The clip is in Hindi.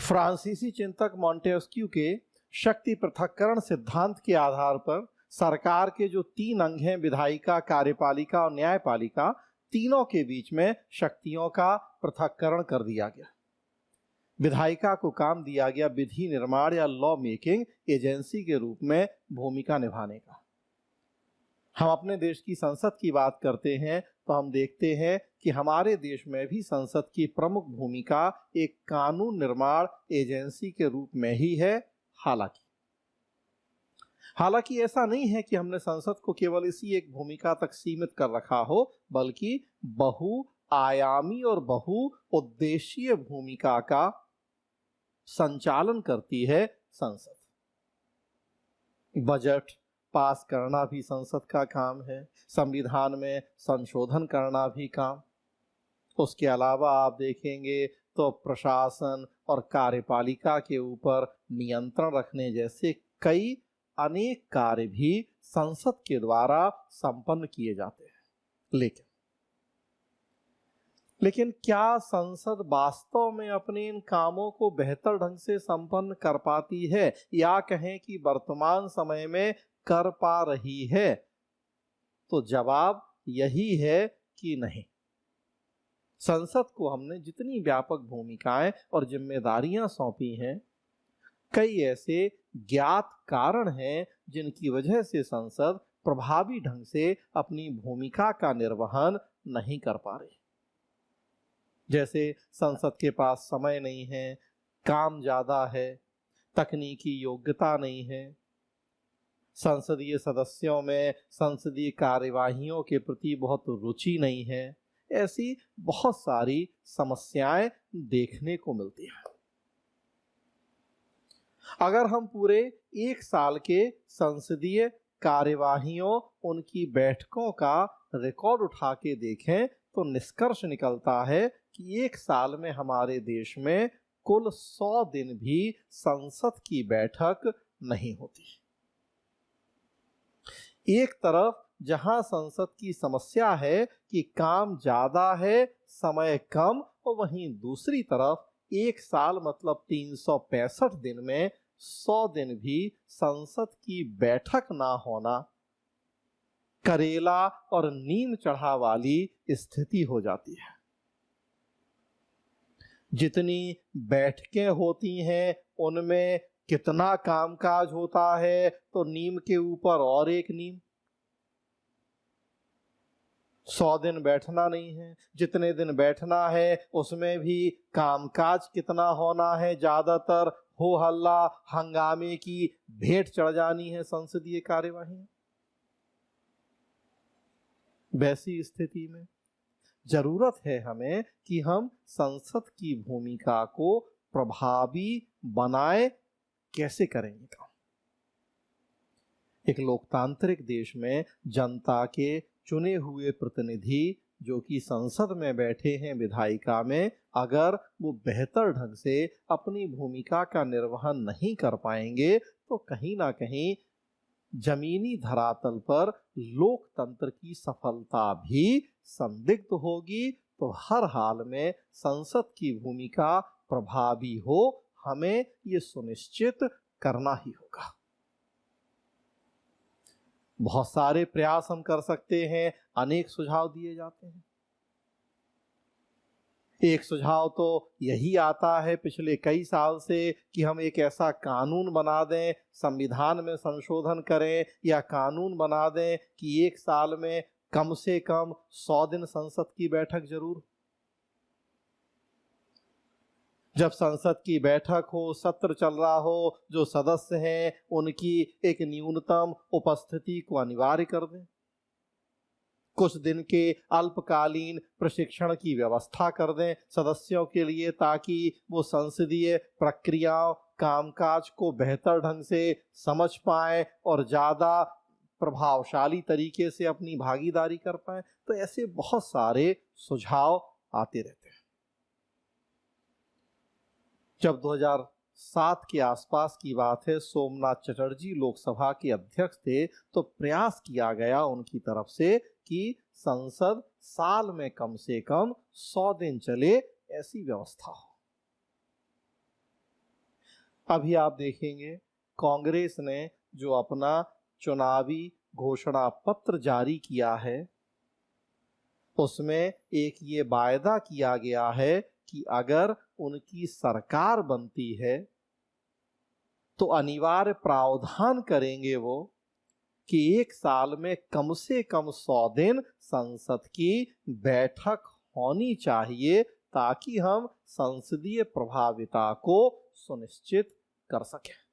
फ्रांसीसी चिंतक मॉन्टेस्क्यू के शक्ति पृथक्करण सिद्धांत के आधार पर सरकार के जो 3 अंग हैं, विधायिका, कार्यपालिका और न्यायपालिका, तीनों के बीच में शक्तियों का पृथक्करण कर दिया गया। विधायिका को काम दिया गया विधि निर्माण या लॉ मेकिंग एजेंसी के रूप में भूमिका निभाने का। हम अपने देश की संसद की बात करते हैं तो हम देखते हैं कि हमारे देश में भी संसद की प्रमुख भूमिका एक कानून निर्माण एजेंसी के रूप में ही है। हालांकि ऐसा नहीं है कि हमने संसद को केवल इसी एक भूमिका तक सीमित कर रखा हो, बल्कि बहुआयामी और बहुउद्देशीय भूमिका का संचालन करती है संसद। बजट पास करना भी संसद का काम है, संविधान में संशोधन करना भी काम। उसके अलावा आप देखेंगे तो प्रशासन और कार्यपालिका के ऊपर नियंत्रण रखने जैसे कई अनेक कार्य भी संसद के द्वारा संपन्न किए जाते हैं। लेकिन क्या संसद वास्तव में अपने इन कामों को बेहतर ढंग से संपन्न कर पाती है, या कहें कि वर्तमान समय में कर पा रही है? तो जवाब यही है कि नहीं। संसद को हमने जितनी व्यापक भूमिकाएं और जिम्मेदारियां सौंपी हैं, कई ऐसे ज्ञात कारण हैं जिनकी वजह से संसद प्रभावी ढंग से अपनी भूमिका का निर्वहन नहीं कर पा रही। जैसे संसद के पास समय नहीं है, काम ज्यादा है, तकनीकी योग्यता नहीं है, संसदीय सदस्यों में संसदीय कार्यवाहियों के प्रति बहुत रुचि नहीं है। ऐसी बहुत सारी समस्याएं देखने को मिलती हैं। अगर हम पूरे 1 साल के संसदीय कार्यवाहियों, उनकी बैठकों का रिकॉर्ड उठा के देखें तो निष्कर्ष निकलता है कि 1 साल में हमारे देश में कुल 100 दिन भी संसद की बैठक नहीं होती। एक तरफ जहां संसद की समस्या है कि काम ज्यादा है, समय कम, और वहीं दूसरी तरफ 1 साल मतलब 365 दिन में 100 दिन भी संसद की बैठक ना होना करेला और नीम चढ़ा वाली स्थिति हो जाती है। जितनी बैठकें होती हैं उनमें कितना कामकाज होता है, तो नीम के ऊपर और एक नीम। 100 दिन बैठना नहीं है, जितने दिन बैठना है उसमें भी कामकाज कितना होना है, ज्यादातर हो हल्ला हंगामे की भेंट चढ़ जानी है संसदीय कार्यवाही। वैसी स्थिति में जरूरत है हमें कि हम संसद की भूमिका को प्रभावी बनाए। कैसे करेंगे काम? एक लोकतांत्रिक देश में जनता के चुने हुए प्रतिनिधि जो कि संसद में बैठे हैं, विधायिका में, अगर वो बेहतर ढंग से अपनी भूमिका का निर्वहन नहीं कर पाएंगे तो कहीं ना कहीं जमीनी धरातल पर लोकतंत्र की सफलता भी संदिग्ध होगी। तो हर हाल में संसद की भूमिका प्रभावी हो, हमें ये सुनिश्चित करना ही होगा। बहुत सारे प्रयास हम कर सकते हैं, अनेक सुझाव दिए जाते हैं। एक सुझाव तो यही आता है पिछले कई साल से कि हम एक ऐसा कानून बना दें, संविधान में संशोधन करें या कानून बना दें कि 1 साल में कम से कम 100 दिन संसद की बैठक जरूर। जब संसद की बैठक हो, सत्र चल रहा हो, जो सदस्य हैं उनकी एक न्यूनतम उपस्थिति को अनिवार्य कर दें। कुछ दिन के अल्पकालीन प्रशिक्षण की व्यवस्था कर दें सदस्यों के लिए, ताकि वो संसदीय प्रक्रियाओं, कामकाज को बेहतर ढंग से समझ पाएं और ज्यादा प्रभावशाली तरीके से अपनी भागीदारी कर पाएं। तो ऐसे बहुत सारे सुझाव आते रहते हैं। जब 2007 के आसपास की बात है, सोमनाथ चटर्जी लोकसभा के अध्यक्ष थे, तो प्रयास किया गया उनकी तरफ से कि संसद साल में कम से कम 100 दिन चले, ऐसी व्यवस्था हो। अभी आप देखेंगे कांग्रेस ने जो अपना चुनावी घोषणा पत्र जारी किया है, उसमें एक ये वायदा किया गया है कि अगर उनकी सरकार बनती है तो अनिवार्य प्रावधान करेंगे वो कि 1 साल में कम से कम 100 दिन संसद की बैठक होनी चाहिए, ताकि हम संसदीय प्रभाविता को सुनिश्चित कर सकें।